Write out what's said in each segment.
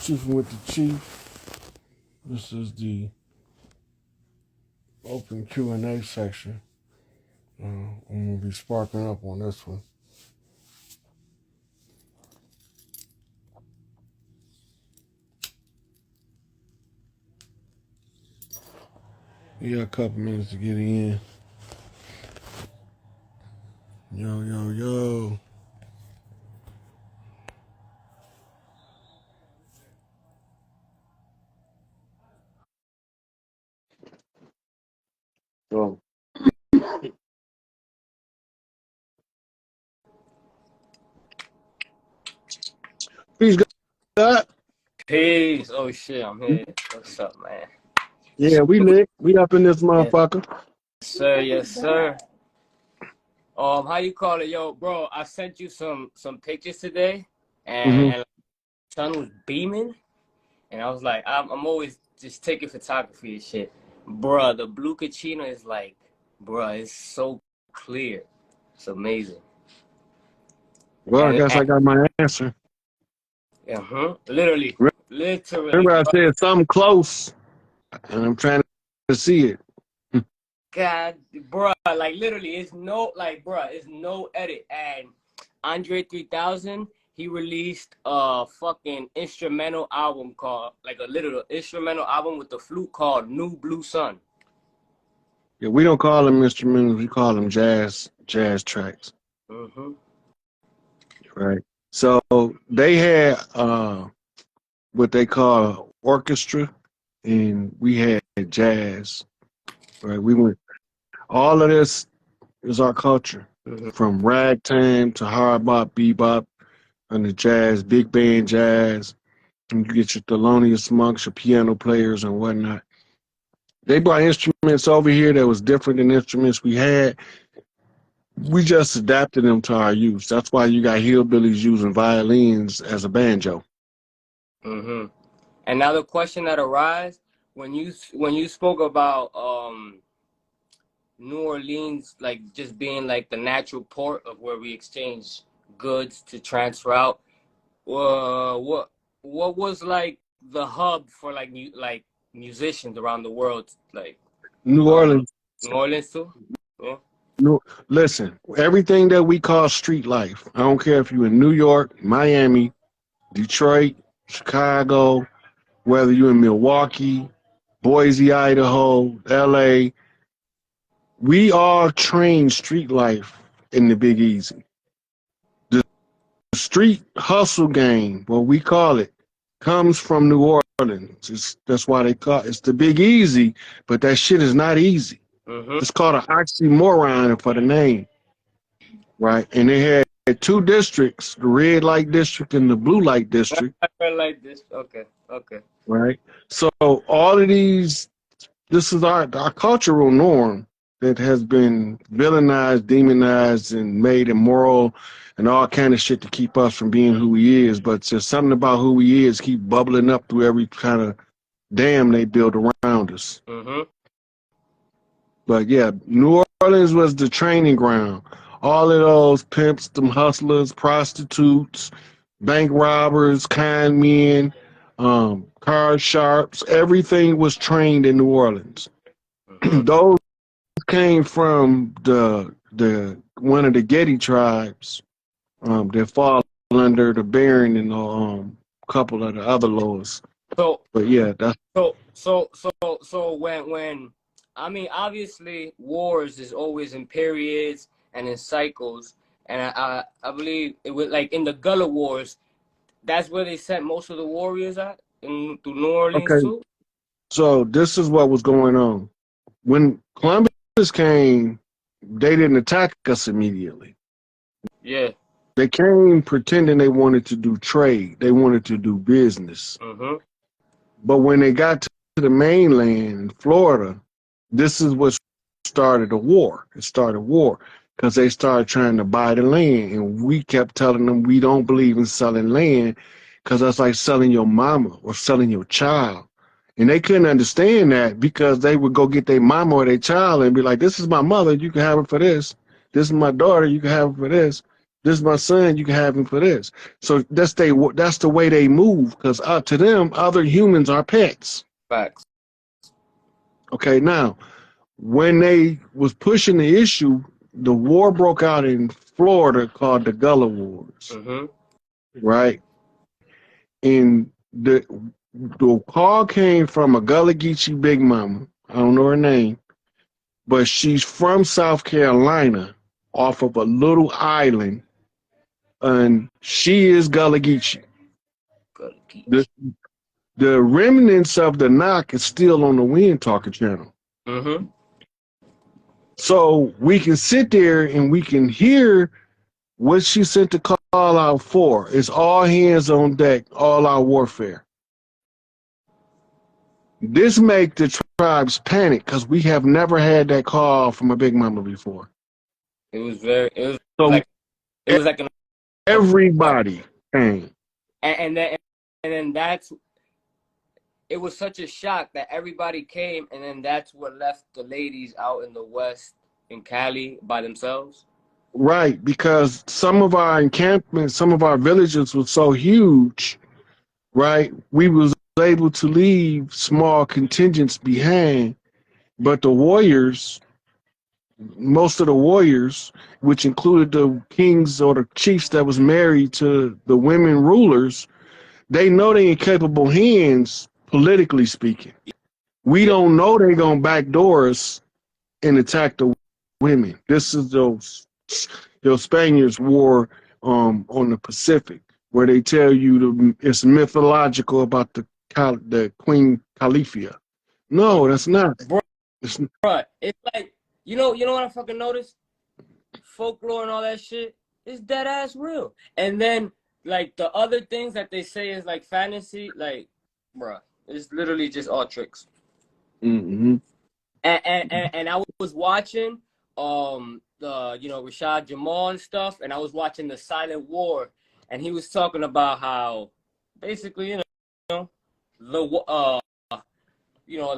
Chiefing with the Chief. This is the open Q&A section. I'm gonna be sparking up on this one. You got a couple minutes to get in. Yo, yo, yo. So, peace, God. Peace. Oh shit, I'm here. What's up, man? Yeah, we lit. We up in this Yes, motherfucker. sir. Yes, sir. How you call it, yo, bro? I sent you some pictures today, Mm-hmm. and the sun was beaming, and I was like, I'm always just taking photography and shit, bruh. The blue Kachina is like, bruh, it's so clear. It's amazing. Well, I guess And I got my answer. literally, Remember I bro. said something close, and I'm trying to see it. God, bruh, like literally, it's no edit. And Andre 3000, he released a fucking instrumental album called, like a literal instrumental album with the flute called New Blue Sun. Yeah, we don't call them instrumentals. We call them jazz tracks, Mm-hmm. right? So they had what they call orchestra, and we had jazz, right? We went. All of this is our culture, Mm-hmm. from ragtime to hard bop, bebop, and the jazz, big band jazz. And you get your Thelonious Monks, your piano players, and whatnot. They brought instruments over here that was different than instruments we had. We just adapted them to our use. That's why you got hillbillies using violins as a banjo. Mm-hmm. And now the question that arises when you spoke about New Orleans, like just being like the natural port of where we exchange goods to transfer out. What was like the hub for like musicians around the world, like New um Orleans, New Orleans too? Yeah. New, listen, everything that we call street life, I don't care if you're in New York, Miami, Detroit, Chicago, whether you're in Milwaukee, Boise, Idaho, LA, we all train street life in the Big Easy. The street hustle game, what we call it, comes from New Orleans. That's why they call it's the Big Easy, but that shit is not easy. Mm-hmm. It's called an oxymoron for the name, right? And they had two districts, the red light district and the blue light district, I felt like this. Okay. Okay. right? So all of these, this is our cultural norm that has been villainized, demonized, and made immoral and all kind of shit to keep us from being who he is. But just something about who he is keep bubbling up through every kind of dam they build around us. Mm-hmm. But yeah, New Orleans was the training ground. All of those pimps, them hustlers, prostitutes, bank robbers, con men, card sharps, everything was trained in New Orleans. Mm-hmm. Those came from the one of the Getty tribes that fall under the Baron and couple of the other laws. So But yeah, that's when I mean, obviously wars is always in periods and in cycles, and I believe it was like in the Gullah Wars. That's where they sent most of the warriors at to New Orleans okay. too. So this is what was going on. When Columbus came, they didn't attack us immediately. Yeah. They came pretending they wanted to do trade. They wanted to do business. Mm-hmm. But when they got to the mainland in Florida, this is what started a war. It started war because they started trying to buy the land. And we kept telling them we don't believe in selling land because that's like selling your mama or selling your child. And they couldn't understand that because they would go get their mama or their child and be like, this is my mother, you can have it for this. This is my daughter, you can have it for this. This is my son. You can have him for this. So that's the way they move. Because to them, other humans are pets. Facts. Okay, now when they was pushing the issue, the war broke out in Florida called the Gullah Wars, Mm-hmm. right? And the call came from a Gullah Geechee Big Mama. I don't know her name, but she's from South Carolina, off of a little island, and she is Gullah Geechee. Good. The the remnants of the knock is still on the Wind Talker channel. Mm-hmm. So we can sit there and we can hear what she sent the call out for. It's all hands on deck, all out warfare. This make the tribes panic because we have never had that call from a Big Mama before. It was very. It was So like. It was like an. everybody came. And then that's. It was such a shock that everybody came, and then that's what left the ladies out in the West in Cali by themselves. Right, because some of our encampments, some of our villages were so huge, right? We was able to leave small contingents behind, but the warriors, most of the warriors, which included the kings or the chiefs that was married to the women rulers, they know they in capable hands, politically speaking. We don't know they gonna backdoor us and attack the women. This is those Spaniards war on the Pacific, where they tell you it's mythological about the Queen Califia. No, that's not. Bro, It's, it's like you know what I fucking noticed? Folklore and all that shit is dead ass real. And then like the other things that they say is like fantasy, like, bruh, it's literally just all tricks. mm-hmm. And I was watching the Rashad Jamal and stuff, and I was watching the Silent War, and he was talking about how basically the the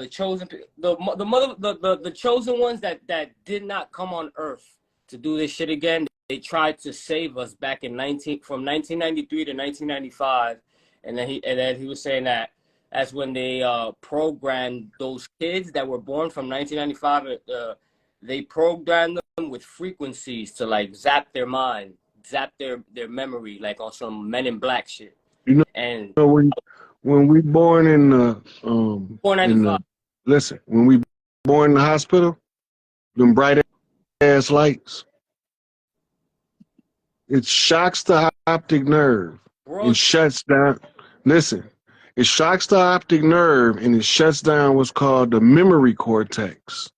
chosen the chosen ones that did not come on Earth to do this shit again. They tried to save us back in 1993 to 1995, and then he was saying that that's when they programmed those kids that were born from 1995. They programmed them with frequencies to like zap their mind, zap their memory, like on some Men in Black shit. You And know when we born in the in 495. the listen, when we born in the hospital, them bright ass lights, it shocks the optic nerve. Bro, It shuts down. Listen, it shocks the optic nerve and it shuts down what's called the memory cortex.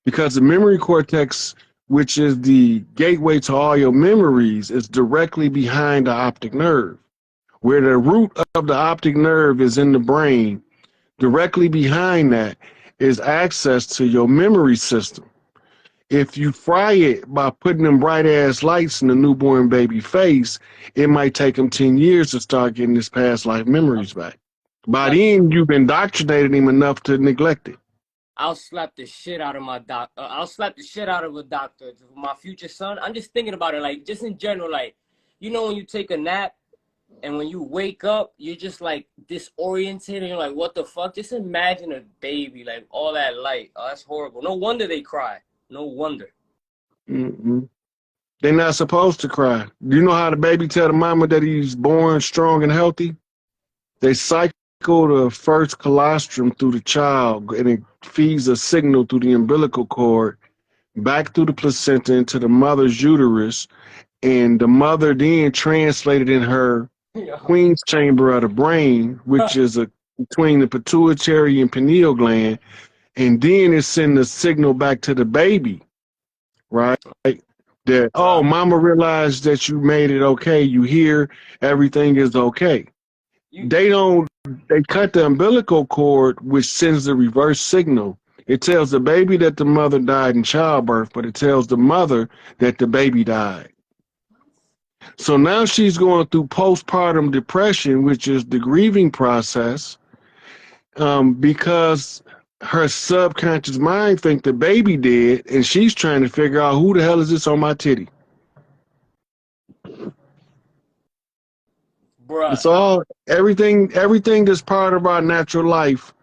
Because the memory cortex, which is the gateway to all your memories, is directly behind the optic nerve. Where the root of the optic nerve is in the brain, directly behind that is access to your memory system. If you fry it by putting them bright ass lights in the newborn baby face, it might take them 10 years to start getting his past life memories back. By then, you've indoctrinated him enough to neglect it. I'll slap the shit out of my I'll slap the shit out of a doctor. My future son. I'm just thinking about it, like just in general, like when you take a nap and when you wake up, you're just like disoriented and you're like, what the fuck? Just imagine a baby, like all that light. Oh, that's horrible. No wonder they cry. No wonder. Mm-mm. They're not supposed to cry. Do you know how the baby tell the mama that he's born strong and healthy? They cycle the first colostrum through the child, and it feeds a signal through the umbilical cord back through the placenta into the mother's uterus, and the mother then translated in her Queen's chamber of the brain, which is between the pituitary and pineal gland, and then it sends a signal back to the baby, right? That, oh, mama realized that you made it okay. You hear everything is okay. They cut the umbilical cord, which sends the reverse signal. It tells the baby that the mother died in childbirth, but it tells the mother that the baby died. So now she's going through postpartum depression, which is the grieving process, because her subconscious mind think the baby dead, and she's trying to figure out who the hell is this on my titty. bruh. It's all everything that's part of our natural life,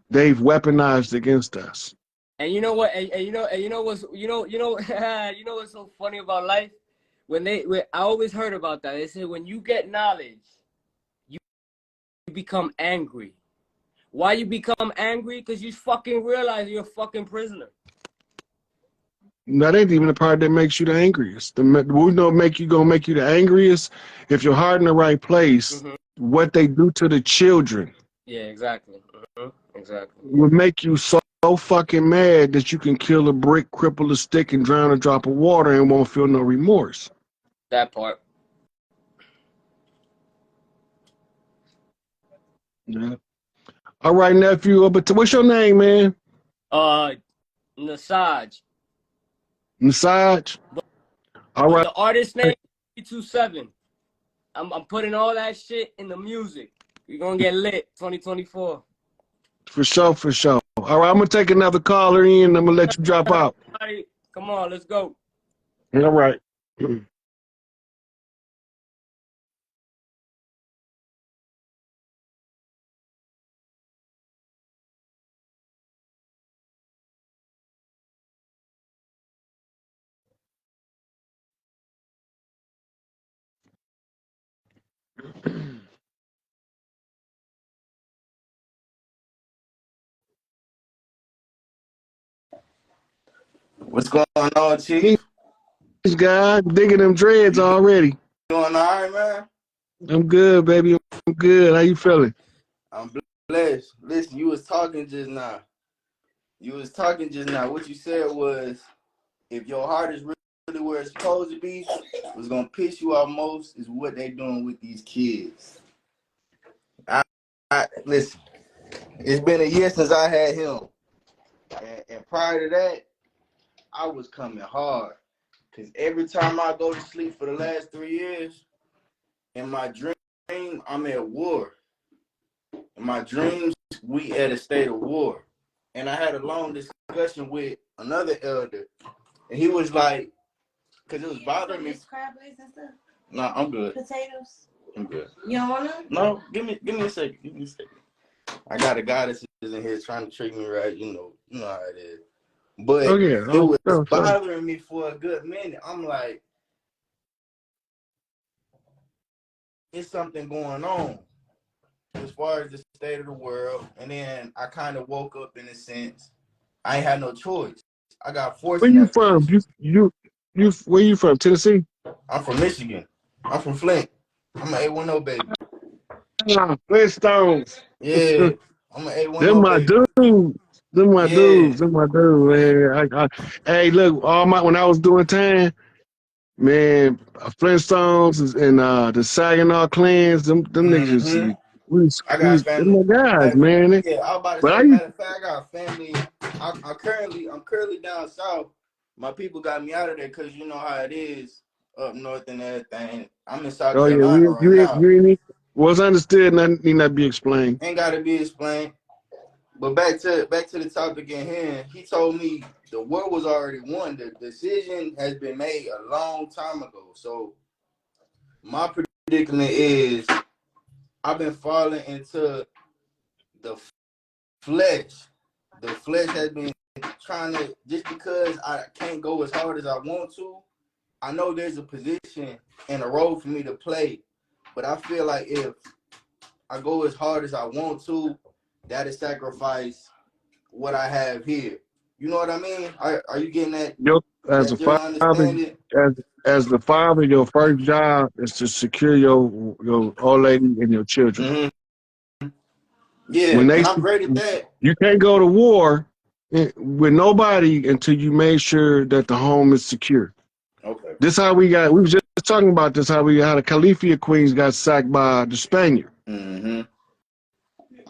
they've weaponized against us. And you know what? And you know what's you know what's so funny about life? I always heard about that. They say when you get knowledge, you become angry. Why you become angry? Because you fucking realize you're a fucking prisoner. That ain't even the part that makes you the angriest. We know gonna make you the angriest if your heart in the right place. Mm-hmm. What they do to the children Yeah, exactly. Mm-hmm. Exactly. will make you so fucking mad that you can kill a brick, cripple a stick, and drown a drop of water and won't feel no remorse. That part. Yeah. All right, nephew. But what's your name, man? Uh, Nasaj. Massage. All But right. the artist name 327. I'm putting all that shit in the music. We're gonna get lit 2024. For sure, for sure. All right, I'm gonna take another caller in. I'm gonna let you drop out. Come on, let's go. All right. What's going on, Peace, Chief? guy. Digging them dreads You already. doing all right, man? I'm good, baby. I'm good. How you feeling? I'm blessed. Listen, you was talking just now. What you said was, if your heart is really where it's supposed to be, what's gonna piss you off most is what they doing with these kids. Listen. It's been a year since I had him, and prior to that, I was coming hard. Cause every time I go to sleep for the last 3 years, in my dream, I'm at war. In my dreams, we at a state of war. And I had a long discussion with another elder, and he was like, because it was bothering me. Crab legs and stuff. No, I'm good. Potatoes. I'm good. You don't want them? No, give me a second. Give me a second. I got a guy that's in here trying to treat me right. You know how it is. Oh But yeah. it Oh, was so. bothering me for a good minute. I'm like, it's something going on as far as the state of the world. And then I kind of woke up in a sense. I ain't had no choice. I got forced Where in you that from? position. You. Where you from? Tennessee. I'm from Michigan. I'm from Flint. I'm an A10 baby. Ah, Flintstones. Yeah, I'm an Them A10 my baby. dudes. Them my Yeah. dudes. Them my dudes, man. Hey, look, when I was doing time, man, Flintstones and the Saginaw clans, them niggas used to Mm-hmm. be, I got them family. my guys, Matter, man. yeah, I was about to But I say. used, Matter of fact, I got family. I'm currently down south. My people got me out of there because you know how it is up north and everything. I'm in South oh yeah, Carolina right now. you ain't, was understood, nothing need not be explained. Ain't got to be explained. But back to the topic at hand. He told me the war was already won. The decision has been made a long time ago. So my predicament is I've been falling into the flesh. The flesh has been trying to, just because I can't go as hard as I want to. I know there's a position and a role for me to play, but I feel like if I go as hard as I want to, that'll sacrifice what I have here. You know what I mean? Are you getting that Your as a general father, understanding? as as the father, your first job is to secure your old lady and your children. Mm-hmm. Yeah, When they and I'm great at that. You can't go to war with nobody until you made sure that the home is secure. Okay. This how we got. We was just talking about this. How the Califia queens got sacked by the Spaniard. Mm-hmm.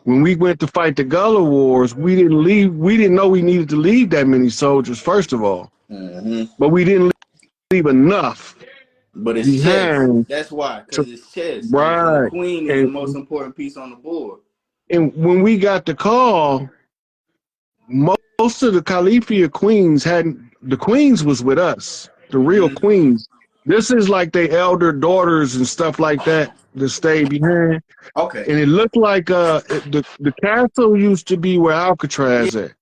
When we went to fight the Gullah Wars, we didn't leave. We didn't know we needed to leave that many soldiers. First of all, Mm-hmm. but we didn't leave enough But it's chess. behind That's why, to because it's chess, and the ride. queen is the And most important piece on the board. and when we got the call, most of the Califia queens hadn't. The queens was with us. The real Mm-hmm. queens This is like their elder daughters and stuff like that that stayed behind. Okay. And it looked like the castle used to be where Alcatraz at.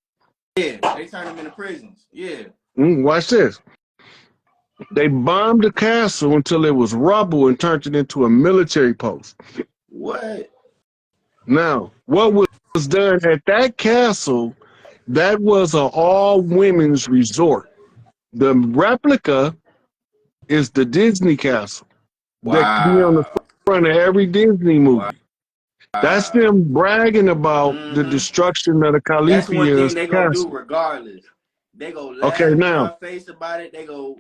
Yeah, they turned them into prisons. Yeah. Watch this. They bombed the castle until it was rubble and turned it into a military post. What? Now, what was done at that castle, that was an all-women's resort. The replica is the Disney castle that be on the Wow. front of every Disney movie. That's Wow. them bragging about the destruction of the That's one thing Califia's they gonna do castle. regardless. They go Okay, laugh in now, our face about it. They go,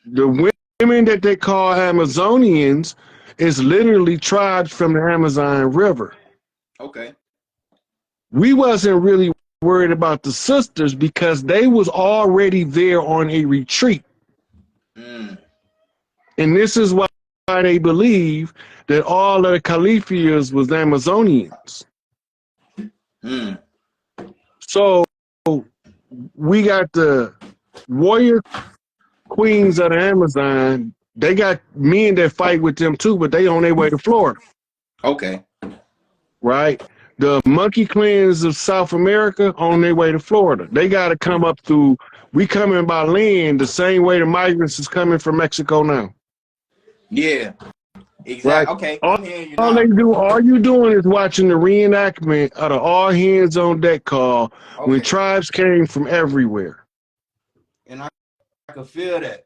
the women that they call Amazonians is literally tribes from the Amazon River. okay. We wasn't really worried about the sisters because they was already there on a retreat. Mm. And this is why they believe that all of the Califias was Amazonians. Mm. So we got the warrior queens of the Amazon. They got men that fight with them too, but they on their way to Florida. Okay. Right? The monkey clans of South America on their way to Florida. They got to come up through. We coming by land the same way the migrants is coming from Mexico now. Yeah. Exactly. Right? Okay. I'm hearing you All now. all you doing is watching the reenactment of the all hands on deck call when tribes came from everywhere. And I can feel that.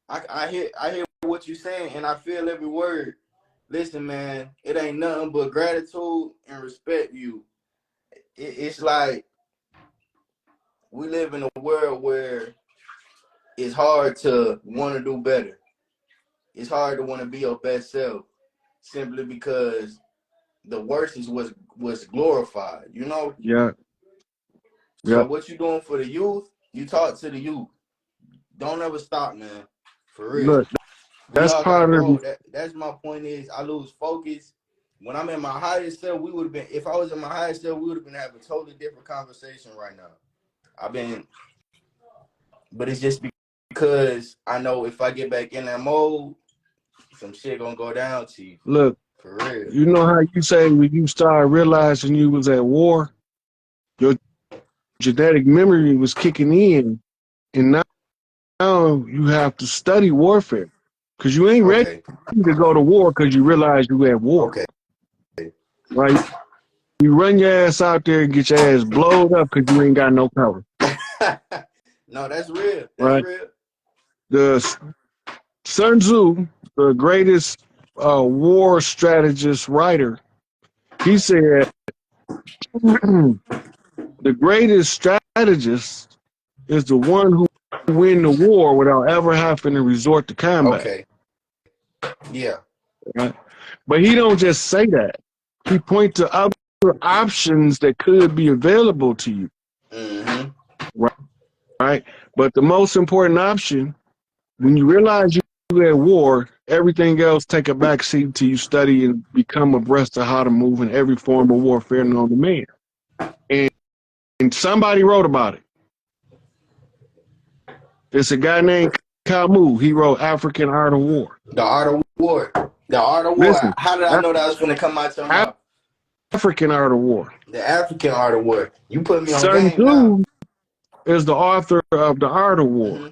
I hear what you're saying, and I feel every word. Listen, man, it ain't nothing but gratitude and respect you. It's like we live in a world where it's hard to want to do better. It's hard to want to be your best self simply because the worst is was glorified, you know? Yeah. So what you doing for the youth, you talk to the youth. Don't ever stop, man. For real. Look, We that's all gotta part of grow. That's my point is I lose focus. When I'm in my highest self, we would have been, if I was in my highest self, we would have been having a totally different conversation right now. But it's just because I know if I get back in that mode, some shit gonna go down to you. Look, for real. You know how you say when you started realizing you was at war, your genetic memory was kicking in, and now you have to study warfare because you ain't ready to go to war because you realize you at war. Okay. Right? You run your ass out there and get your ass blowed up because you ain't got no cover. No, that's real. That's right? real. The Sun Tzu, the greatest war strategist writer, he said the greatest strategist is the one who win the war without ever having to resort to combat. Okay. Yeah. Right? But he don't just say that. He points to other options that could be available to you. Mm-hmm. Right? But the most important option, when you realize you're at war, everything else take a backseat till you study and become abreast of how to move in every form of warfare known to man. And somebody wrote about it. It's a guy named Camus. He wrote African Art of War. The Art of War. The Art of War. Listen, how did I know that was going to come out your mouth? African Art of War. The African Art of War. You put me on Sun game now. Tzu is the author of The Art of War. Mm-hmm.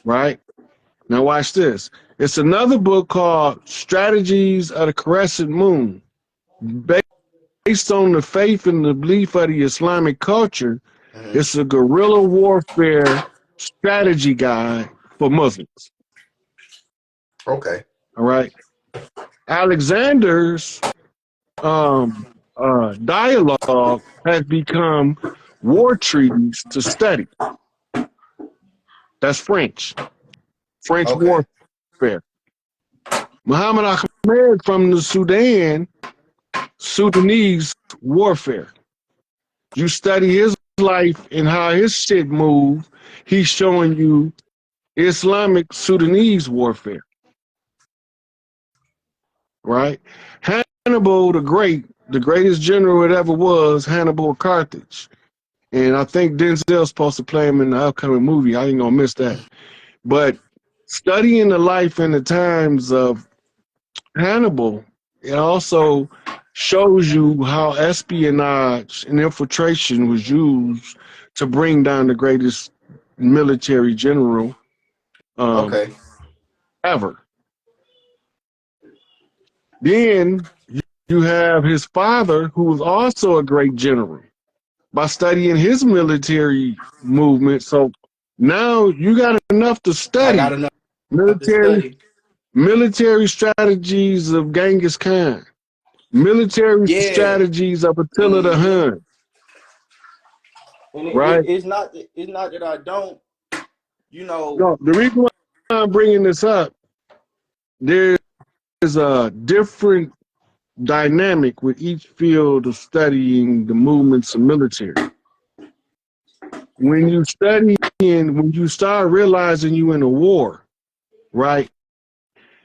Right? Now watch this. It's another book called Strategies of the Crescent Moon. Based on the faith and the belief of the Islamic culture, it's a guerrilla warfare strategy guide for Muslims. Okay. All right. Alexander's dialogue has become war treaties to study. That's French warfare. Muhammad Ahmed from the Sudanese warfare. You study his life and how his shit moved, he's showing you Islamic Sudanese warfare. Right? Hannibal the Great, the greatest general it ever was, Hannibal of Carthage. And I think Denzel's supposed to play him in the upcoming movie. I ain't gonna miss that. But studying the life and the times of Hannibal, it also shows you how espionage and infiltration was used to bring down the greatest military general Okay. ever. Then you have his father, who was also a great general, by studying his military movement. So now you got enough to I got study enough to military study. military strategies of Genghis Khan, military Yeah. strategies of Attila the Mm-hmm. Hun, And right? it's not that I don't, you know. No, the reason why I'm bringing this up, there's a different dynamic with each field of studying the movements of military. When you study and when you start realizing you in a war, right?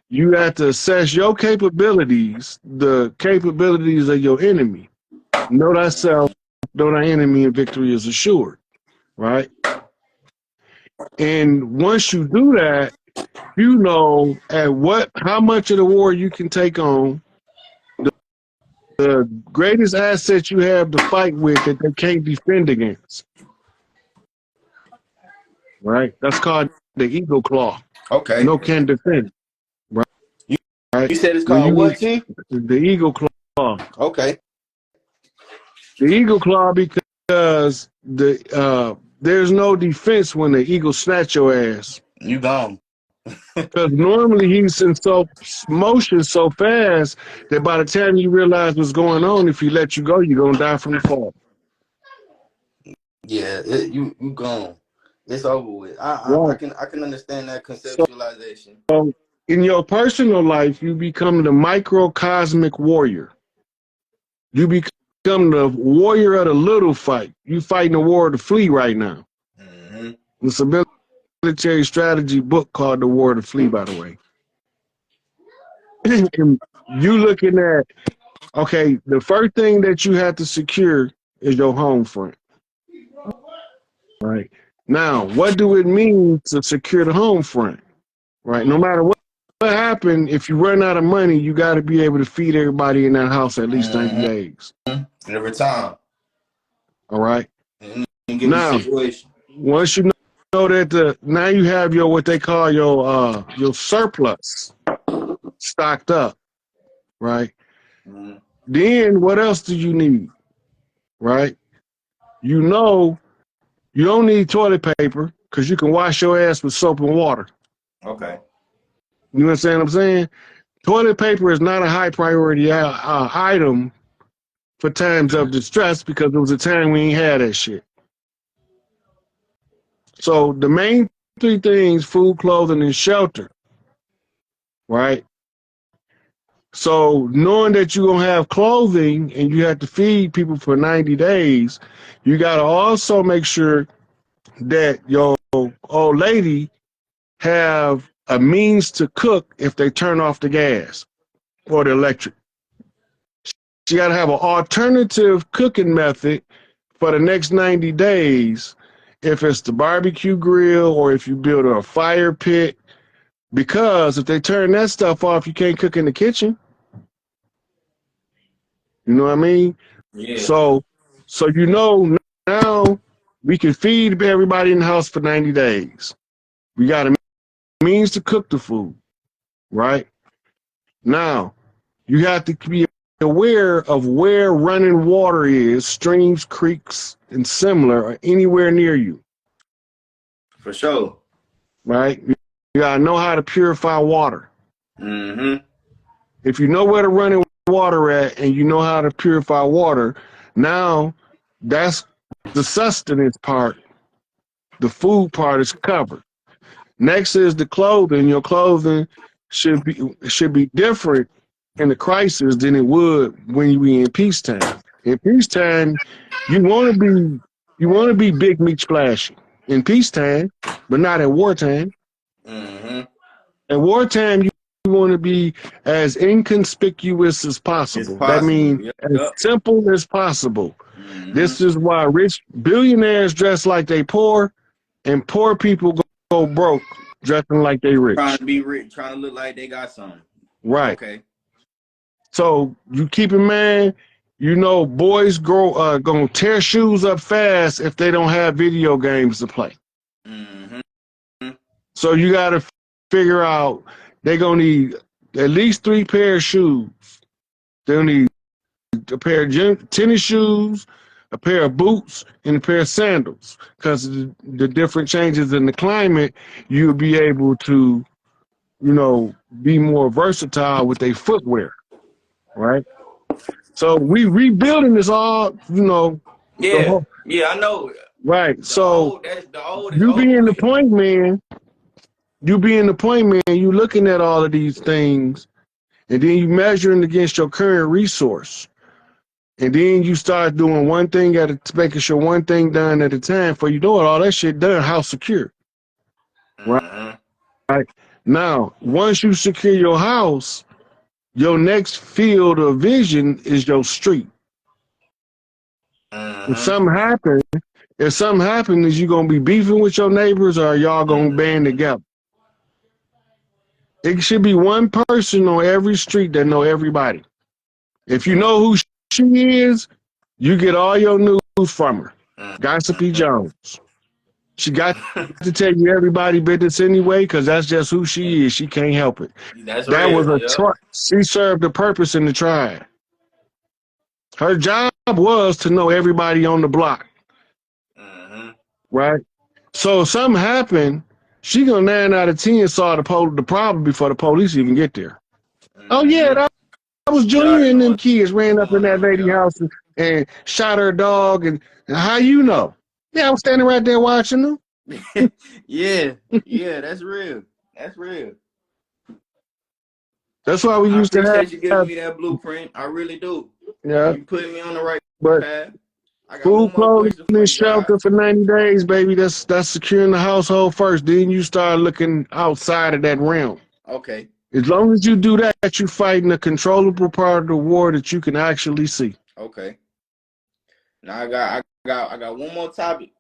You have to assess your capabilities, the capabilities of your enemy. Know thyself, know thy enemy, and victory is assured, right? And once you do that, you know how much of the war you can take on. The greatest asset you have to fight with that they can't defend against, right? That's called the eagle claw. Okay. No can defend, right? You, Right? you said it's When called you what, T? the eagle claw, Okay. the eagle claw, because there's no defense when the eagle snatch your ass. You gone. Because normally he's in motion so fast that by the time you realize what's going on, if he let you go, you're gonna die from the fall. Yeah, you gone. It's over with. Right. I can understand that So conceptualization. in your personal life, you become the microcosmic warrior. You become the warrior of the little fight. You fighting the war of the flea right now. Mm-hmm. It's a military strategy book called The War of the Flea, by the way. And you looking at, okay, the first thing that you have to secure is your home front. Right. Now, what do it mean to secure the home front? Right. No matter what happened, if you run out of money, you got to be able to feed everybody in that house at least 90 Mm-hmm. days. Every time. All right. In a given Now, situation. once you know that now you have your what they call your surplus stocked up, right? Mm-hmm. Then what else do you need? Right? You know you don't need toilet paper because you can wash your ass with soap and water. Okay. You understand what I'm saying? Toilet paper is not a high priority item for times of distress because it was a time we ain't had that shit. So the main three things: food, clothing, and shelter. Right? So knowing that you're gonna have clothing and you have to feed people for 90 days, you gotta also make sure that your old lady have a means to cook if they turn off the gas or the electric. She gotta have an alternative cooking method for the next 90 days if it's the barbecue grill or if you build a fire pit, because if they turn that stuff off, you can't cook in the kitchen. You know what I mean? Yeah. So now we can feed everybody in the house for 90 days. We got a means to cook the food, right? Now, you have to be aware of where running water is, streams, creeks, and similar, or anywhere near you, For sure. right? You gotta know how to purify water. Mm-hmm. If you know where to run water at and you know how to purify water, now that's the sustenance part. The food part is covered. Next is the clothing. Your clothing should be different in the crisis than it would when you be in peacetime. In peacetime, you want to be big meat splashy in peacetime, but not at wartime. Mm-hmm. At wartime, you want to be as inconspicuous as It's possible. That possible. means Yep. as Yep. simple as possible. Mm-hmm. This is why rich billionaires dress like they poor and poor people go broke dressing like they rich. Trying to be rich, trying to look like they got something. Right. Okay. So you keep in mind, you know, boys gonna tear shoes up fast if they don't have video games to play. Mm-hmm. So you got to figure out they're gonna need at least 3 pair of shoes. They'll need a pair of tennis shoes, a pair of boots, and a pair of sandals. Because the different changes in the climate, you'll be able to, you know, be more versatile with their footwear, right? So we rebuilding this all, you know. Yeah, I know. Right. So The old is you over being the with. point man, you looking at all of these things, and then you measuring against your current resource. And then you start doing one thing making sure one thing done at a time. For you know it, all that shit done, house secure. Mm-hmm. Right. Now, once you secure your house, your next field of vision is your street. Mm-hmm. If something happens, is you gonna be beefing with your neighbors or y'all gonna band together? It should be one person on every street that know everybody. If you know who she is, you get all your news from her. Gossipy Jones. She got to tell you everybody business anyway, because that's just who she is. She can't help it. That's That was real. a she served a purpose in the tribe. Her job was to know everybody on the block. Mm-hmm. Right? So if something happened, she gonna 9 out of 10 saw the problem before the police even get there. Mm-hmm. Oh yeah, that was Junior and them kids ran up in that lady house and shot her dog. And how you know? Yeah, I was standing right there watching them. yeah, that's real. That's real. That's why we used to have. I appreciate you giving me that blueprint. I really do. Yeah. You put me on the right path. I got food, one more clothing, question for and you, shelter God. for 90 days, baby. That's securing the household first. Then you start looking outside of that realm. Okay. As long as you do that, you're fighting a controllable part of the war that you can actually see. Okay. Now I got one more topic.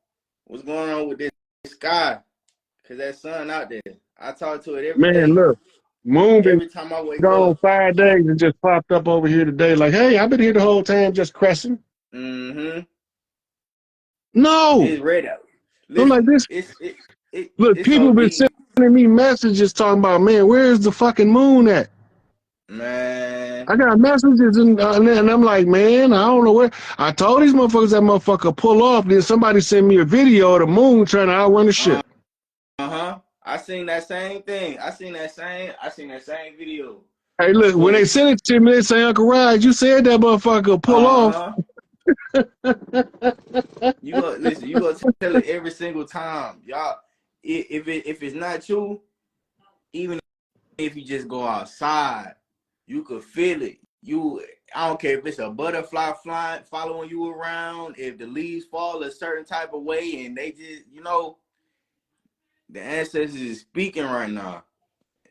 What's going on with this sky? Cause that sun out there. I talk to it every day. Look, moon been every time I wake gone up. 5 days and just popped up over here today. Like, hey, I've been here the whole time, just crescent. Mm-hmm. No, It's red out. Listen, like this. Look, it's people so been deep. sending me messages talking about, man, where's the fucking moon at? Man, I got messages and I'm like, man, I don't know where. I told these motherfuckers that motherfucker pull off. Then somebody sent me a video of the moon trying to outrun the ship. I seen that same thing. I seen that same video. Hey, look, when they sent it to me, they say, Uncle Raj, you said that motherfucker pull off. You go listen. You go tell it every single time, y'all. If it's not you, even if you just go outside, you could feel it. I don't care if it's a butterfly flying, following you around. If the leaves fall a certain type of way, and they just, the ancestors is speaking right now.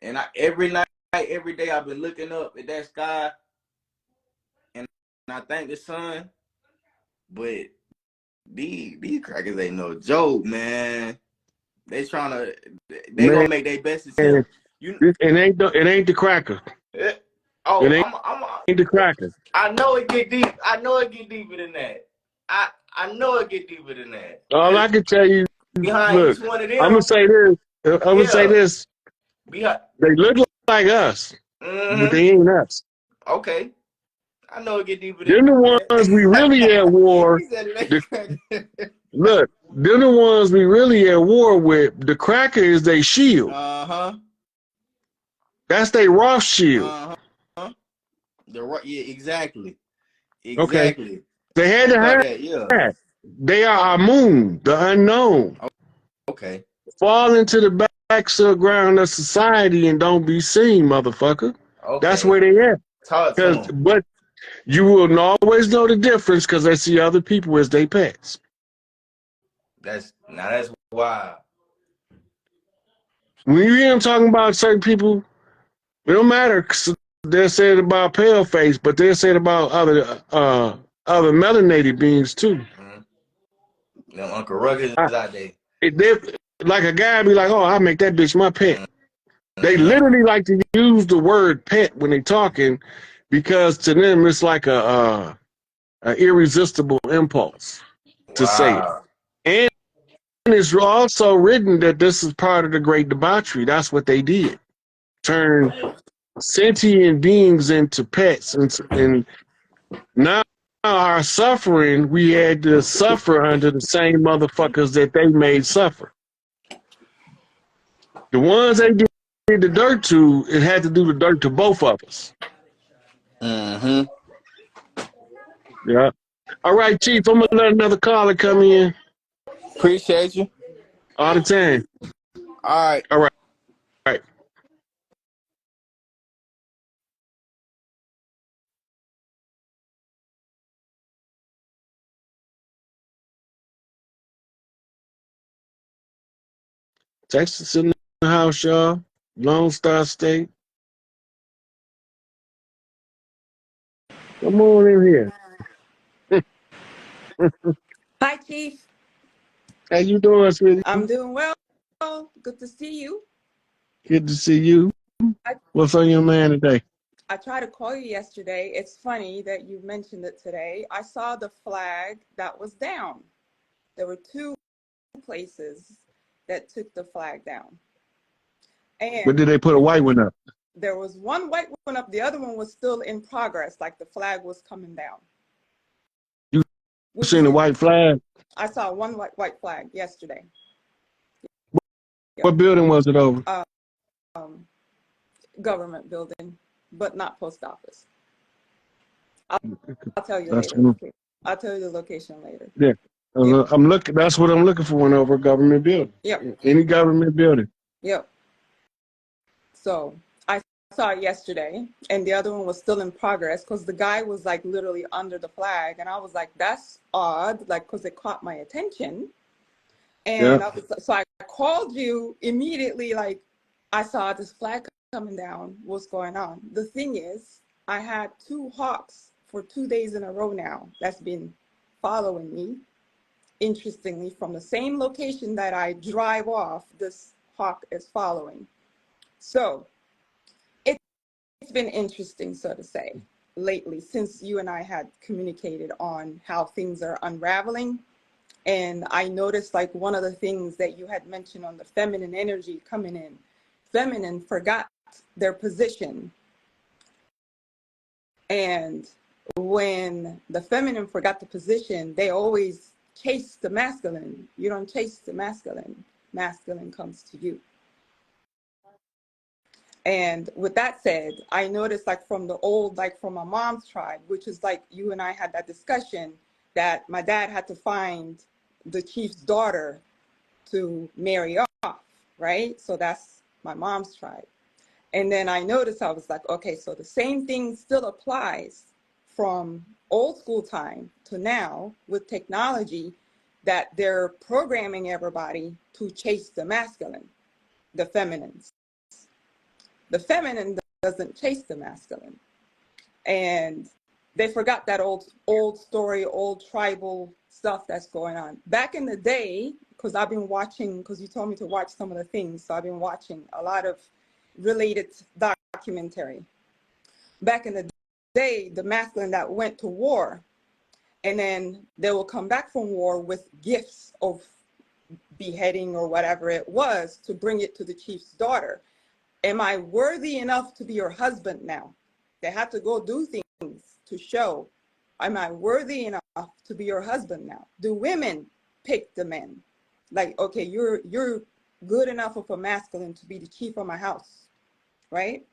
And every night, every day, I've been looking up at that sky, and I thank the sun. But these crackers ain't no joke, man. They gonna make their best attempt. It ain't the cracker. It ain't the cracker. I know it get deep. I know it get deeper than that. I know it get deeper than that. All I can tell you, behind look, each one of them, I'm gonna say this. They look like us, but they ain't us. Okay. I know it get deeper than They're the ones we really at war. Look, they're the ones we really at war with. The cracker is they shield. That's their Roth shield. Yeah, exactly. Okay. They had to have that. They are our moon, the unknown. Okay. Fall into the background of society and don't be seen, motherfucker. Okay. That's where they at. But you will always know the difference because they see other people as they pass. That's wild. When you hear them talking about certain people, it don't matter. They're saying about pale face, but they're saying about other melanated beings too. Them Uncle Ruggers out there. like a guy be like, oh, I make that bitch my pet. They Mm-hmm. literally like to use the word pet when they talking because to them it's like a irresistible impulse to say it. Wow. And it's also written that this is part of the great debauchery. That's what they did. Turn sentient beings into pets. And now our suffering, we had to suffer under the same motherfuckers that they made suffer. The ones they did the dirt to, it had to do the dirt to both of us. Mm-hmm. Yeah. All right, Chief, I'm going to let another caller come in Appreciate you. all the time. All right. All right. All right. Texas in the house, y'all. Lone Star State. Come on in here. Hi, Chief. How you doing, sweetie? I'm doing well. Good to see you. Good to see you. I, What's on your mind today? I tried to call you yesterday. It's funny that you mentioned it today. I saw the flag that was down. There were two places that took the flag down. But And did they put a white one up? there was one white one up, the other one was still in progress, like the flag was coming down. You Which seen the white flag? I saw one white flag yesterday. Yep. What building was it over? Um, government building, but not post office. I'll tell you That's later. Okay. I'll tell you the location later. yeah. Yep. I'm looking. That's what I'm looking for when over a government building. Yep. Any government building. Yep. So I saw it yesterday, and the other one was still in progress because the guy was like literally under the flag, and I was like, "That's odd," like because it caught my attention. Yeah. And so I called you immediately, like I saw this flag coming down. What's going on? The thing is, I had two hawks for 2 days in a row now. That's been following me. Interestingly, from the same location that I drive off, this hawk is following. So it's been interesting, so to say, lately, since you and I had communicated on how things are unraveling. And I noticed like one of the things that you had mentioned on the feminine energy coming in, feminine forgot their position. And when the feminine forgot the position, they always chase the masculine. You don't chase the masculine. Masculine comes to you. And with that said, I noticed like from the old, like from my mom's tribe, which is like you and I had that discussion that my dad had to find the chief's daughter to marry off, right? So that's my mom's tribe. And then I noticed, I was like, okay, so the same thing still applies from old school time to now with technology, that they're programming everybody to chase the masculine, the feminines. The feminine doesn't chase the masculine. And they forgot that old story, old tribal stuff that's going on. Back in the day, because I've been watching, because you told me to watch some of the things, so I've been watching a lot of related documentary. Back in the day, the masculine that went to war, and then they will come back from war with gifts of beheading or whatever it was to bring it to the chief's daughter. Am I worthy enough to be your husband now? They have to go do things to show, am I worthy enough to be your husband now? Do women pick the men? Like, okay, you're good enough of a masculine to be the chief of my house, right?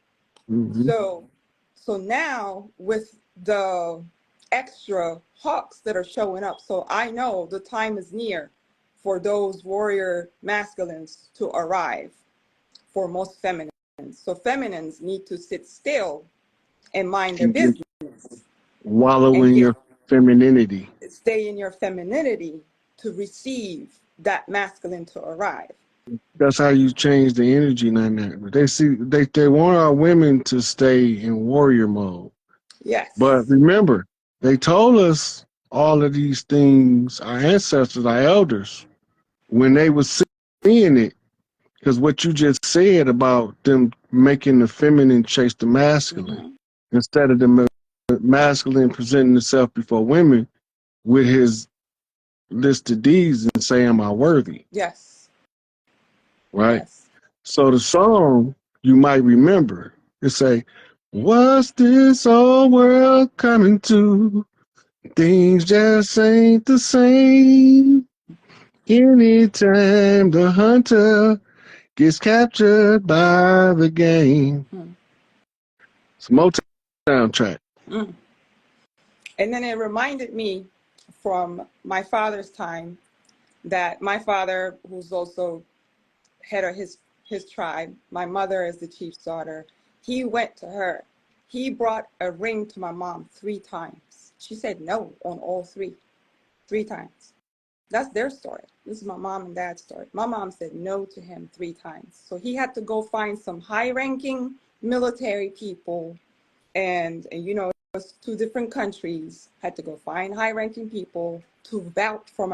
Mm-hmm. So now with the extra hawks that are showing up, so I know the time is near for those warrior masculines to arrive for most feminines. So feminines need to sit still and mind their And get, business wallow and in your femininity. stay in your femininity to receive that masculine to arrive. That's how you change the energy dynamic. They want our women to stay in warrior mode. But Yes. remember, they told us all of these things, our ancestors, our elders, when they were seeing it because what you just said about them making the feminine chase the masculine Mm-hmm. instead of the masculine presenting itself before women with his list of deeds and say, "Am I worthy?" Yes. Right. Yes. So the song you might remember it say, "What's this old world coming to? Things just ain't the same. Anytime the hunter gets captured by the game." Mm. It's a Motown track. Mm. And then it reminded me from my father's time that my father, who's also head of his tribe, my mother is the chief's daughter, he went to her. He brought a ring to my mom 3 times. She said no on all three times. That's their story. This is my mom and dad's story. My mom said no to him 3 times. So he had to go find some high-ranking military people, and you know, it was 2 different countries. Had to go find high-ranking people to vouch for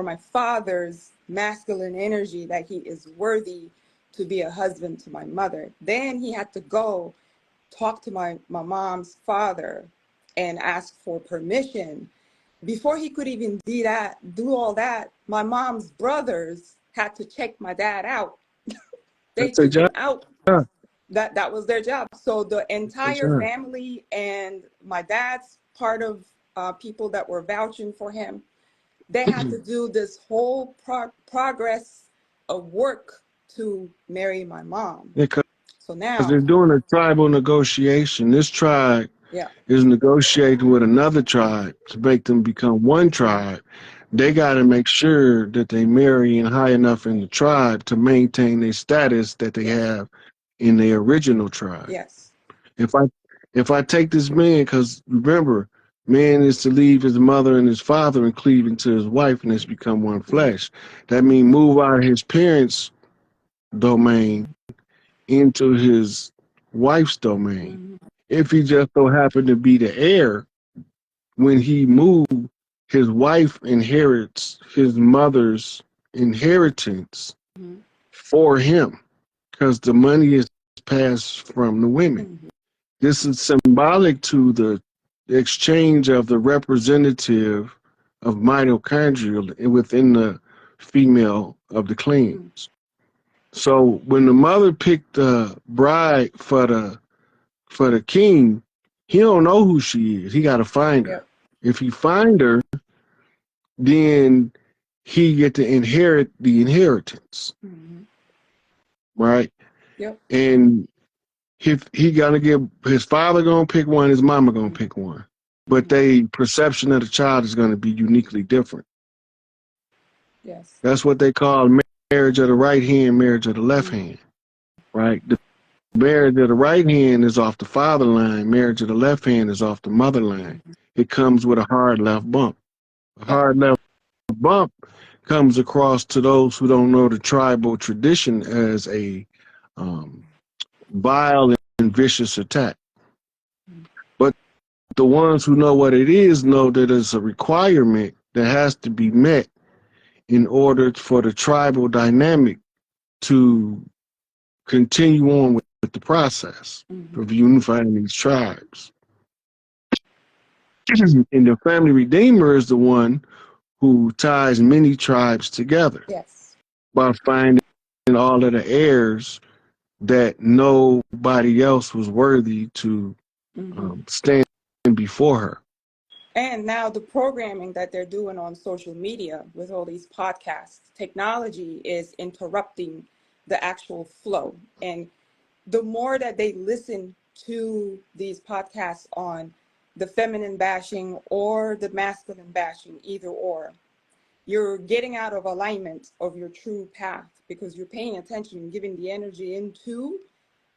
my father's masculine energy, that he is worthy to be a husband to my mother. Then he had to go talk to my mom's father and ask for permission. Before he could even do all that, my mom's brothers had to check my dad out. They That's a took him job. out. That was their job. So the That's entire a job. family and my dad's part of people that were vouching for him, they had to do this whole progress of work to marry my mom. Because So now, they're doing a tribal negotiation. This tribe yeah. is negotiating with another tribe to make them become one tribe. They got to make sure that they marry and high enough in the tribe to maintain their status that they Yes. have in their original tribe. Yes. If I if I take this man, because remember, man is to leave his mother and his father and cleave into his wife, and it's become one Mm-hmm. flesh. That means move out of his parents' domain into his wife's domain. Mm-hmm. If he just so happened to be the heir, when he moved, his wife inherits his mother's inheritance Mm-hmm. for him because the money is passed from the women. Mm-hmm. This is symbolic to the exchange of the representative of mitochondria within the female of the clans. So when the mother picked the bride for the king, he don't know who she is. He got to find her. Yep. If he find her, then he get to inherit the inheritance, Mm-hmm. right? Yep. And he gonna get his father gonna pick one, his mama gonna pick one, but Mm-hmm. they perception of the child is gonna be uniquely different. Yes. That's what they call marriage of the right hand, marriage of the left Mm-hmm. hand, right? The marriage of the right hand is off the father line. Marriage of the left hand is off the mother line. It comes with a hard left bump. A Yep. hard left bump comes across to those who don't know the tribal tradition as a um, vile and vicious attack. But the ones who know what it is know that it's a requirement that has to be met in order for the tribal dynamic to continue on with the process Mm-hmm. of unifying these tribes. And the family redeemer is the one who ties many tribes together Yes. by finding all of the heirs that nobody else was worthy to Mm-hmm. stand before her. And now the programming that they're doing on social media with all these podcasts, technology is interrupting the actual flow. And the more that they listen to these podcasts on the feminine bashing or the masculine bashing, either or, you're getting out of alignment of your true path because you're paying attention and giving the energy into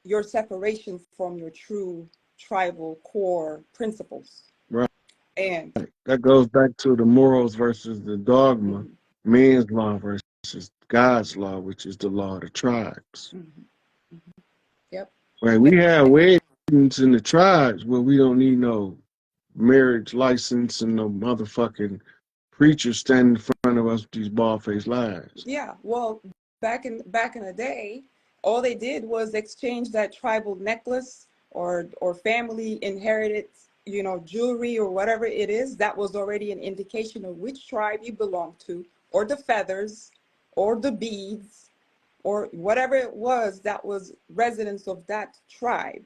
your separation from your true tribal core principles. Right. And That goes back to the morals versus the dogma, mhm, man's law versus God's law, which is the law of the tribes. mhm, mhm. Yep. Right. We have weddings in the tribes where we don't need no marriage license and no motherfucking preacher standing in front of us with these bald faced lies. Yeah. Well, back in the day, all they did was exchange that tribal necklace or family inherited, you know, jewelry or whatever it is. That was already an indication of which tribe you belong to, or the feathers, or the beads, or whatever it was that was residents of that tribe.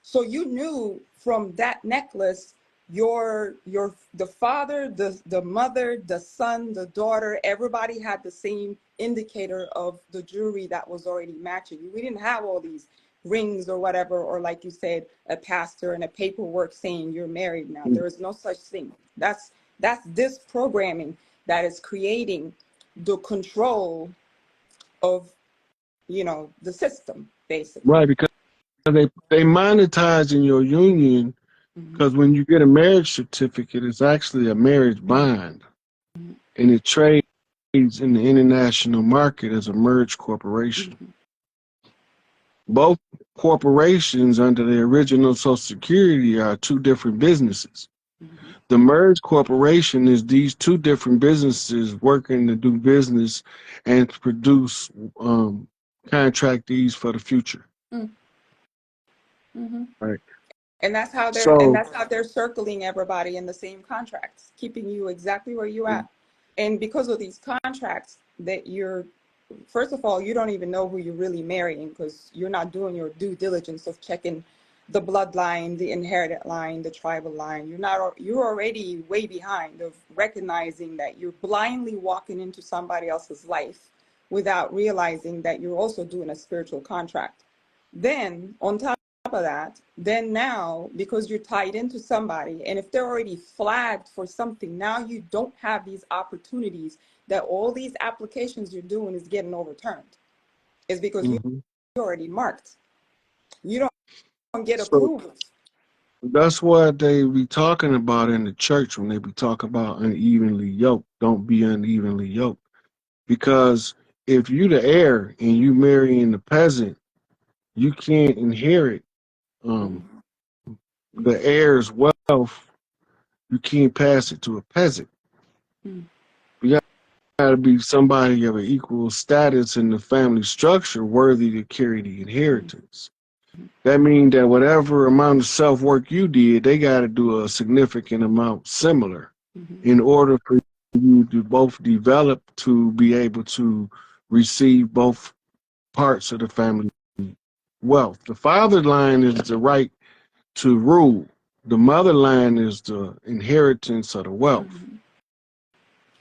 So you knew from that necklace the father, the mother, the son, the daughter, everybody had the same indicator of the jewelry that was already matching. We didn't have all these rings or whatever, or like you said, a pastor and a paperwork saying you're married now. There is no such thing. That's this programming that is creating the control of, you know, the system, basically. Right, because they monetize in your union, because when you get a marriage certificate, it's actually a marriage bond, and it trades in the international market as a merged corporation. Both corporations under the original Social Security are two different businesses. The merged corporation is these two different businesses working to do business and to produce contractees for the future. Right. And that's how So they're circling everybody in the same contracts, keeping you exactly where you at. And because of these contracts that you're, first of all, you don't even know who you're really marrying, because you're not doing your due diligence of checking the bloodline, the inherited line, the tribal line. You're already way behind of recognizing that you're blindly walking into somebody else's life without realizing that you're also doing a spiritual contract. Then on top of that, then now, because you're tied into somebody, and if they're already flagged for something, now you don't have these opportunities that all these applications you're doing is getting overturned. It's because you're already marked. You don't get so approvals. that's what they be talking about in the church when they be talking about unevenly yoked. Don't be unevenly yoked. Because if you the heir and you marrying the peasant, you can't inherit the heir's wealth. You can't pass it to a peasant. You got to be somebody of an equal status in the family structure worthy to carry the inheritance. That means that whatever amount of self-work you did, they got to do a significant amount similar in order for you to both develop to be able to receive both parts of the family wealth. The father line is the right to rule. The mother line is the inheritance of the wealth.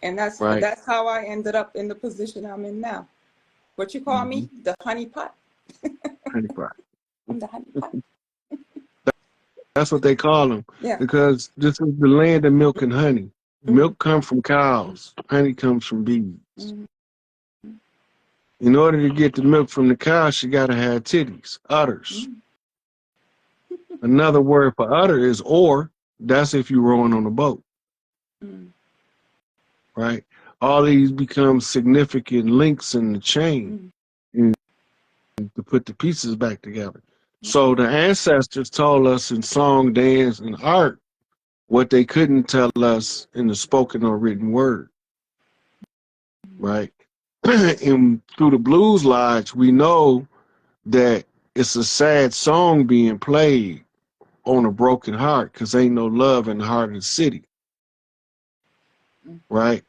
And Right? that's how I ended up in the position I'm in now. What you call me? The honey pot. Honey pot. I'm the honey pot. That's what they call them, Yeah. because this is the land of milk and honey. Milk comes from cows. Honey comes from bees. In order to get the milk from the cow, she got to have titties, udders. Another word for udder is oar. That's if you're rowing on a boat. Right? All these become significant links in the chain to put the pieces back together. So the ancestors told us in song, dance, and art what they couldn't tell us in the spoken or written word. Right? And through the Blues Lodge, we know that it's a sad song being played on a broken heart, because ain't no love in the heart of the city. Right?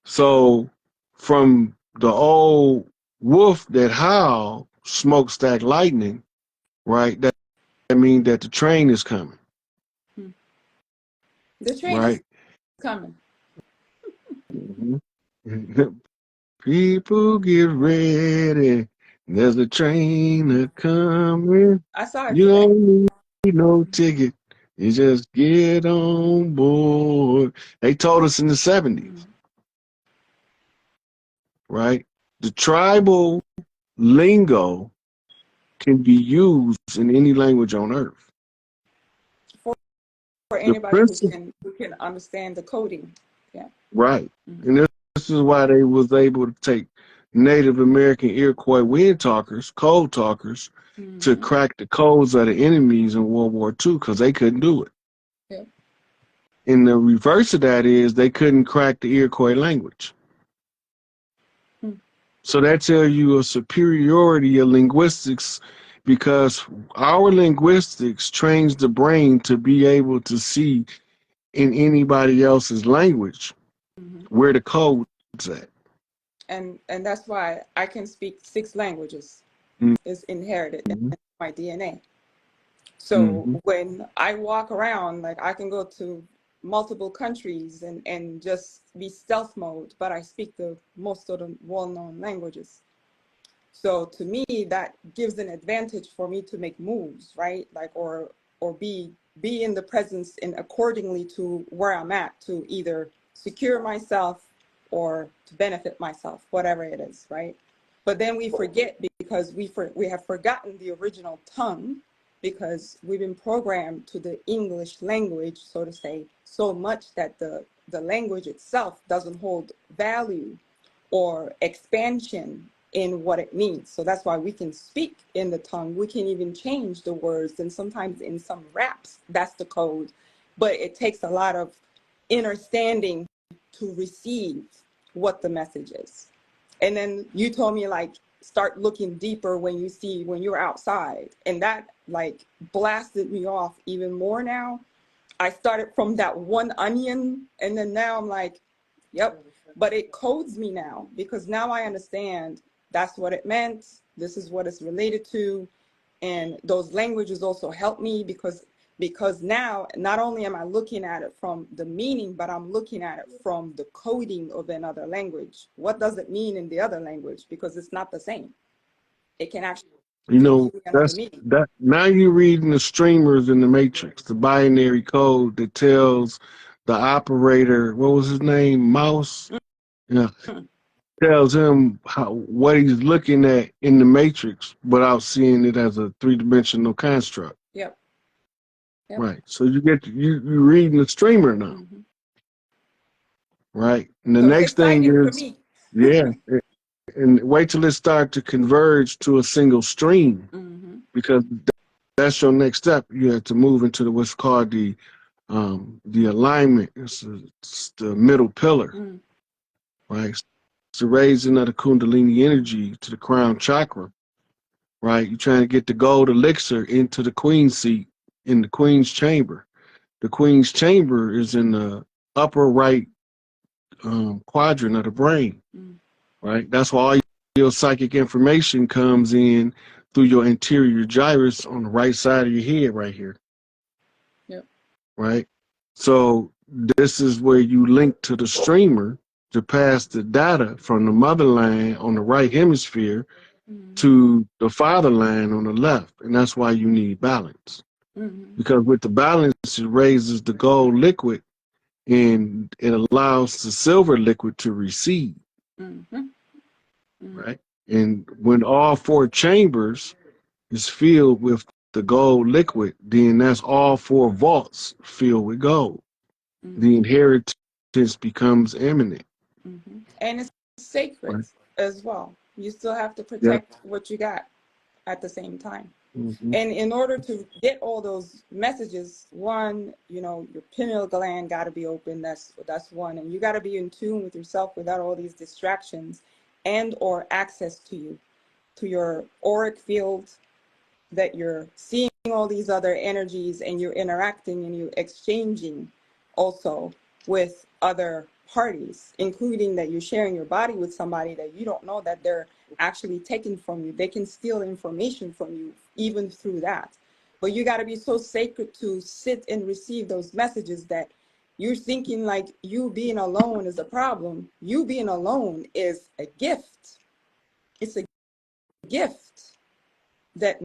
So from the old wolf that howl, smokestack lightning, right? That means that the train is coming. The train is Right? coming. People get ready. There's a train a coming. I saw it You today. don't need no ticket. You just get on board. They told us in the 70s. Right? The tribal lingo can be used in any language on earth. For The anybody principle, who can understand the coding. Yeah. right? And this is why they was able to take Native American Iroquois wind talkers, code talkers, to crack the codes of the enemies in World War II, because they couldn't do it. Yeah. And the reverse of that is they couldn't crack the Iroquois language. So that tells you a superiority of linguistics, because our linguistics trains the brain to be able to see in anybody else's language Hmm. where the code's at. And that's why I can speak 6 languages. Is inherited in Mm-hmm. my DNA. So Mm-hmm. when I walk around, like I can go to multiple countries and just be stealth mode, but I speak the most of the well-known languages. So to me, that gives an advantage for me to make moves, right? Like, or be in the presence and accordingly to where I'm at, to either secure myself or to benefit myself, whatever it is, right? But then we forget because we have forgotten the original tongue, because we've been programmed to the English language, so to say, so much that the language itself doesn't hold value or expansion in what it means. So that's why we can speak in the tongue. We can even change the words. And sometimes in some raps, that's the code. But it takes a lot of understanding to receive what the message is. And then you told me, like, start looking deeper when you're outside. And that like blasted me off even more now. I started from that one onion, and then now I'm like, yep, but it codes me now, because now I understand that's what it meant. This is what it's related to. And those languages also help me, because now not only am I looking at it from the meaning, but I'm looking at it from the coding of another language. What does it mean in the other language? Because it's not the same. It can actually You give know, you another that's meaning. that. Now you're reading the streamers in the Matrix, the binary code that tells the operator, what was his name, Mouse? Yeah, Mhm. tells him what he's looking at in the Matrix without seeing it as a three-dimensional construct. Yep. Yep. Right. So you're reading the streamer now, Hmm. right? And the So it's next thing exciting for is, me. yeah, and wait till it start to converge to a single stream, Hmm. because that's your next step. You have to move into what's called the alignment. It's the middle pillar, Mm. right? It's the raising of the Kundalini energy to the crown chakra, right? You're trying to get the gold elixir into the queen's seat in the queen's chamber. The queen's chamber is in the upper right quadrant of the brain, Mm. right? That's why all your psychic information comes in through your anterior gyrus on the right side of your head, right here, Yep. right? So this is where you link to the streamer to pass the data from the mother line on the right hemisphere Hmm. to the father line on the left, and that's why you need balance. Hmm. Because with the balance, it raises the gold liquid and it allows the silver liquid to recede, Hmm. Hmm. right? And when all 4 chambers is filled with the gold liquid, then that's all 4 vaults filled with gold. The Hmm. inheritance becomes imminent, Hmm. And it's sacred right? as well. You still have to Yeah. protect what you got at the same time. Hmm. And in order to get all those messages, one, your pineal gland got to be open. That's one. And you got to be in tune with yourself without all these distractions and or access to your auric field, that you're seeing all these other energies and you're interacting and you're exchanging also with other parties, including that you're sharing your body with somebody that you don't know that they're actually taking from you. They can steal information from you even through that. But you got to be so sacred to sit and receive those messages that you're thinking like you being alone is a problem. You being alone is a gift. It's a gift that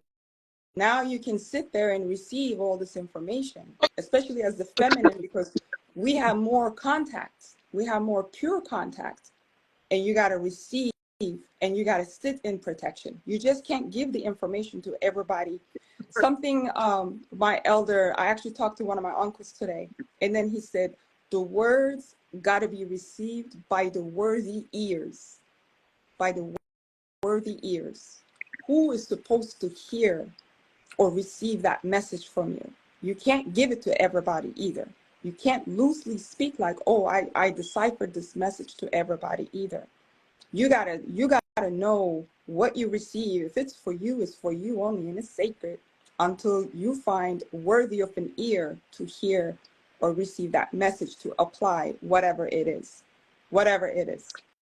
now you can sit there and receive all this information, especially as the feminine, because we have more contacts, we have more pure contact, and you got to receive and you got to sit in protection. You just can't give the information to everybody. Something my elder, I actually talked to one of my uncles today, and then he said, the words got to be received by the worthy ears, by the worthy ears. Who is supposed to hear or receive that message from you? You can't give it to everybody either. You can't loosely speak like, oh, I deciphered this message to everybody either. You gotta know what you receive. If it's for you, it's for you only, and it's sacred until you find worthy of an ear to hear or receive that message to apply whatever it is. Whatever it is.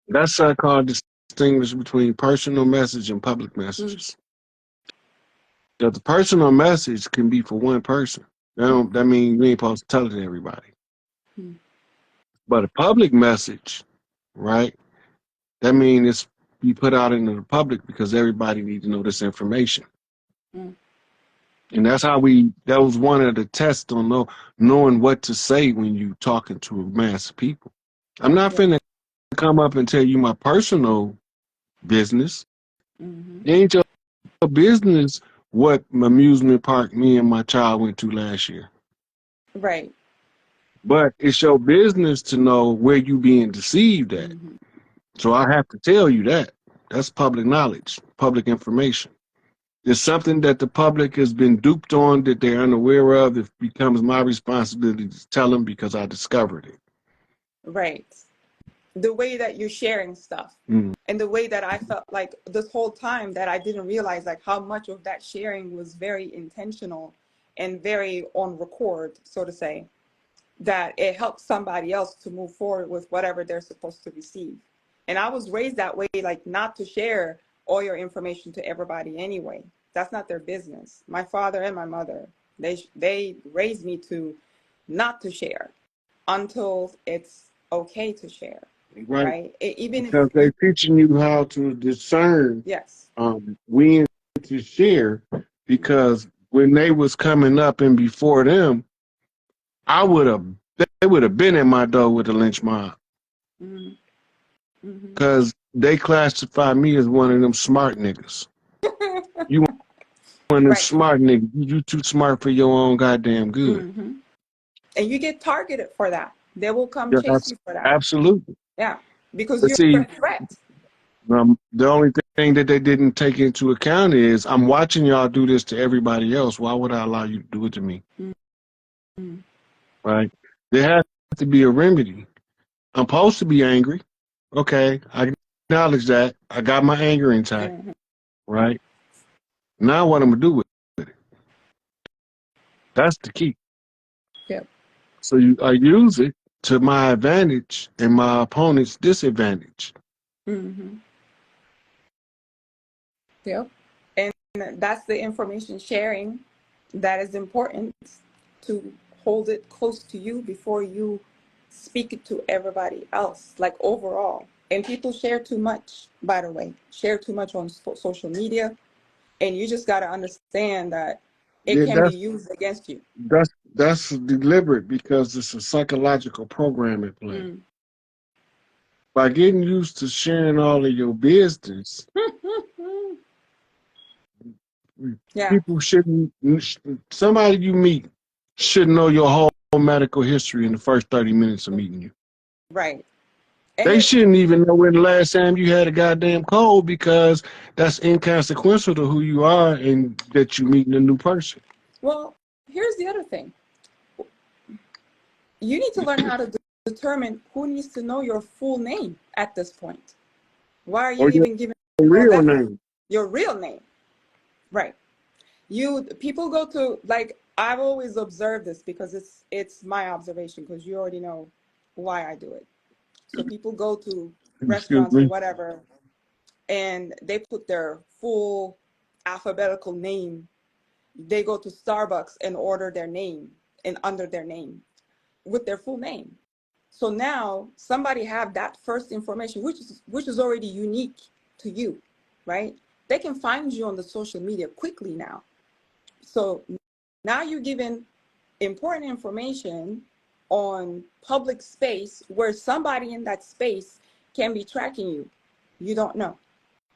That's what I call distinguish between personal message and public messages. That the personal message can be for one person. That means you ain't supposed to tell it to everybody. Mm. But a public message, right? That means it's be put out into the public because everybody needs to know this information. Mm. And that was one of the tests on knowing what to say when you talking to a mass of people. I'm not Yeah. finna come up and tell you my personal business. Mm-hmm. It ain't your business what amusement park me and my child went to last year. Right. But it's your business to know where you being deceived at. Mm-hmm. So I have to tell you that. That's public knowledge, public information. It's something that the public has been duped on that they're unaware of. It becomes my responsibility to tell them because I discovered it. Right. The way that you're sharing stuff, Mm. and the way that I felt like this whole time that I didn't realize like how much of that sharing was very intentional and very on record, so to say, that it helps somebody else to move forward with whatever they're supposed to receive. And I was raised that way, like not to share all your information to everybody anyway. That's not their business. My father and my mother, they raised me to not to share until it's okay to share, Right? right? Even if Because they're teaching you how to discern yes. when to share. Because when they was coming up and before them, they would have been at my door with a lynch mob. Mm-hmm. Mm-hmm. Because they classify me as one of them smart niggas. You one of them Right. smart niggas. You too smart for your own goddamn good. Mm-hmm. And you get targeted for that. They will come Yeah, chase you for that. absolutely. Yeah. Because But you're see, a threat. the only thing that they didn't take into account is I'm watching y'all do this to everybody else. Why would I allow you to do it to me? Mm-hmm. Right? There has to be a remedy. I'm supposed to be angry. Okay, I acknowledge that. I got my anger intact. Mm-hmm. Right? Now what I'm gonna do with it? That's the key. Yep. So I use it to my advantage and my opponent's disadvantage. Mm-hmm. Yep. And that's the information sharing that is important, to hold it close to you before you speak it to everybody else, like overall. And people share too much, by the way, share too much on social media. And you just got to understand that it Yeah, can be used against you. that's deliberate because it's a psychological program at play. Mm. By getting used to sharing all of your business, Yeah, people somebody you meet should know your whole medical history in the first 30 minutes of meeting you. right. And They shouldn't even know when the last time you had a goddamn cold because that's inconsequential to who you are and that you're meeting a new person. well, here's the other thing. You need to learn how to determine who needs to know your full name at this point. Why are you Or your even giving all real that? name. Your real name, right? People go to, like, I've always observed this because it's my observation, because you already know why I do it. So people go to Excuse restaurants or me. whatever, and they put their full alphabetical name. They go to Starbucks and order their name and under their name with their full name. So now somebody have that first information, which is already unique to you, right? They can find you on the social media quickly now. So now you're given important information on public space where somebody in that space can be tracking you. You don't know.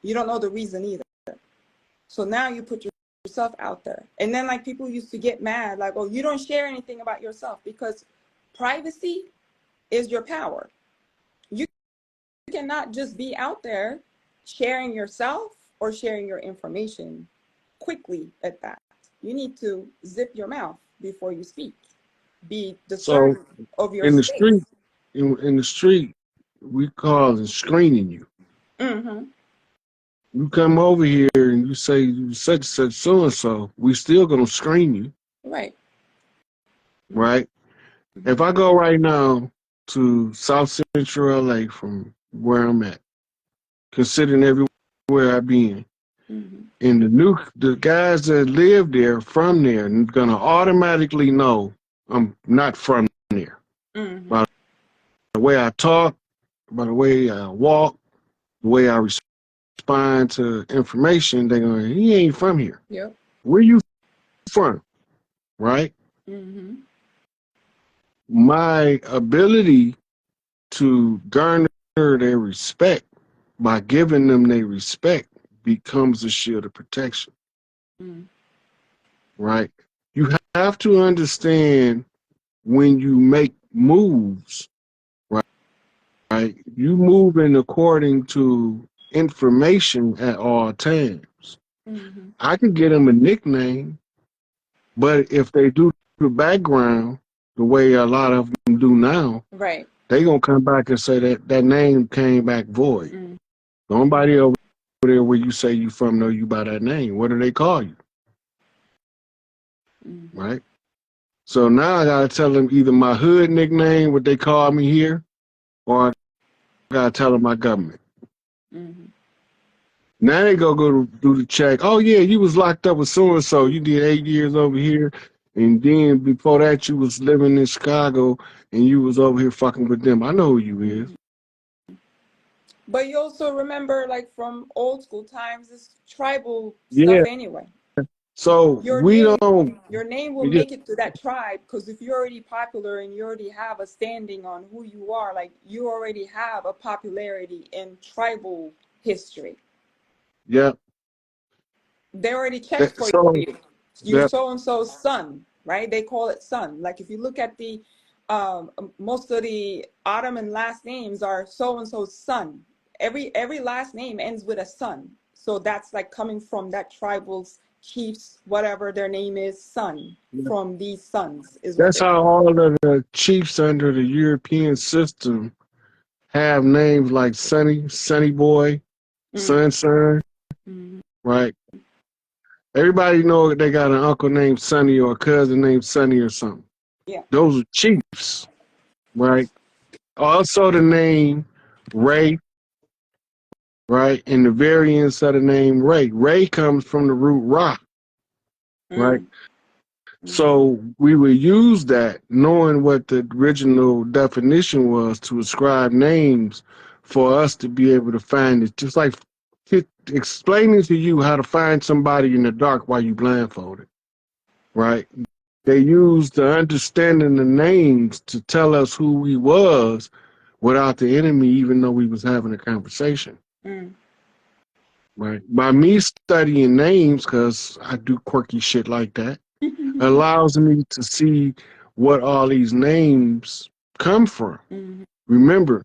You don't know the reason either. So now you put yourself out there. And then, like, people used to get mad, like, oh, you don't share anything about yourself, because privacy is your power. You cannot just be out there sharing yourself or sharing your information quickly at that. You need to zip your mouth before you speak. Be So discerning of your in the space. street, in the street, we call it screening you. Mm-hmm. You come over here and you say you such so and so, we still gonna screen you, Right. right? If I go right now to South Central LA from where I'm at, considering everywhere I've been, Mm-hmm. and the guys that live there from there gonna automatically know I'm not from there Mm-hmm. by the way I talk, by the way I walk, the way I respond to information. They're going, he ain't from here. Yep. Where you from? Right? Mm-hmm. My ability to garner their respect by giving them their respect becomes a shield of protection. Mm-hmm. Right? You have to understand when you make moves, right? Right? You moving according to information at all times. Mm-hmm. I could get them a nickname, but if they do the background the way a lot of them do now, Right. they gonna come back and say that that name came back void. Mm-hmm. Nobody over there where you say you from know you by that name. What do they call you? Mm-hmm. Right? So now I gotta tell them either my hood nickname, what they call me here, or I gotta tell them my government. Mm-hmm. Now they go to do the check. Oh yeah, you was locked up with so and so. You did 8 years over here, and then before that you was living in Chicago, and you was over here fucking with them. I know who you is. Mm-hmm. But you also remember, like from old school times, this tribal stuff Yeah. anyway. So Your we name, don't. your name will Yeah, make it to that tribe, because if you're already popular and you already have a standing on who you are, like you already have a popularity in tribal history. yeah. They already checked for So you. You're that so and so's son, right? They call it son. Like if you look at the most of the Ottoman last names are so and so's son. Every last name ends with a son. So that's like coming from that tribal's chiefs, whatever their name is, son. From these sons is what that's they're how called. all of the chiefs under the European system have names like Sonny, Sonny Boy, Mm, Son, mm, right? Everybody know they got an uncle named Sonny or a cousin named Sonny or something. yeah. Those are chiefs, right? Also the name Ray, right? And the variants of the name Ray. Ray comes from the root Ra, right? Mm, mm, So we would use that knowing what the original definition was to ascribe names for us to be able to find it. Just like explaining to you how to find somebody in the dark while you blindfolded, right? They used the understanding the names to tell us who we was without the enemy, even though we was having a conversation, mm. right? By me studying names, because I do quirky shit like that, allows me to see what all these names come from. Mm, Remember,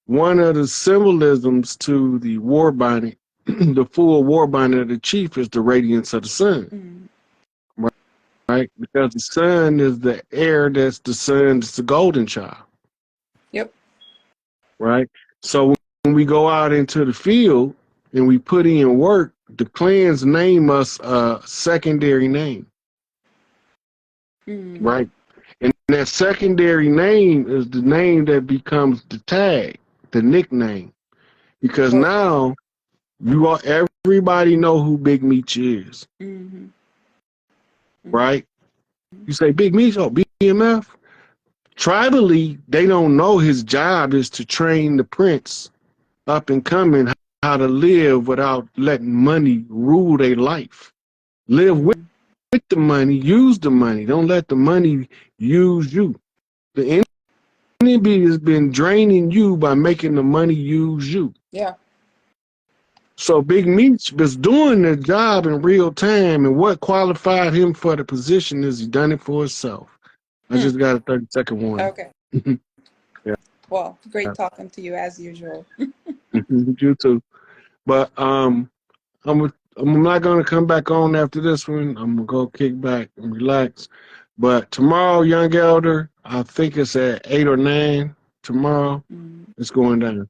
one of the symbolisms to the war bonnet, the full war bonnet of the chief is the radiance of the sun, mm. right? Because the sun is the air that's the sun, it's the golden child, Yep. right? So when we go out into the field and we put in work, the clans name us a secondary name, Mm. right? And that secondary name is the name that becomes the tag, the nickname. Because Well, now you are everybody know who Big Meech is, mm-hmm. right? You say Big Meech, oh BMF. Tribally, they don't know his job is to train the prince up and coming how to live without letting money rule their life. Live Mm. with the money, use the money. Don't let the money use you. The enemy has been draining you by making the money use you. Yeah. So Big Meech was doing the job in real time, and what qualified him for the position is he done it for himself. I Mm. just got a 30-second warning. Okay. Yeah. Well, great talking to you as usual. You too. But I'm not gonna come back on after this one. I'm gonna go kick back and relax. But tomorrow, young elder, I think it's at 8 or 9. Tomorrow, Mm. it's going down.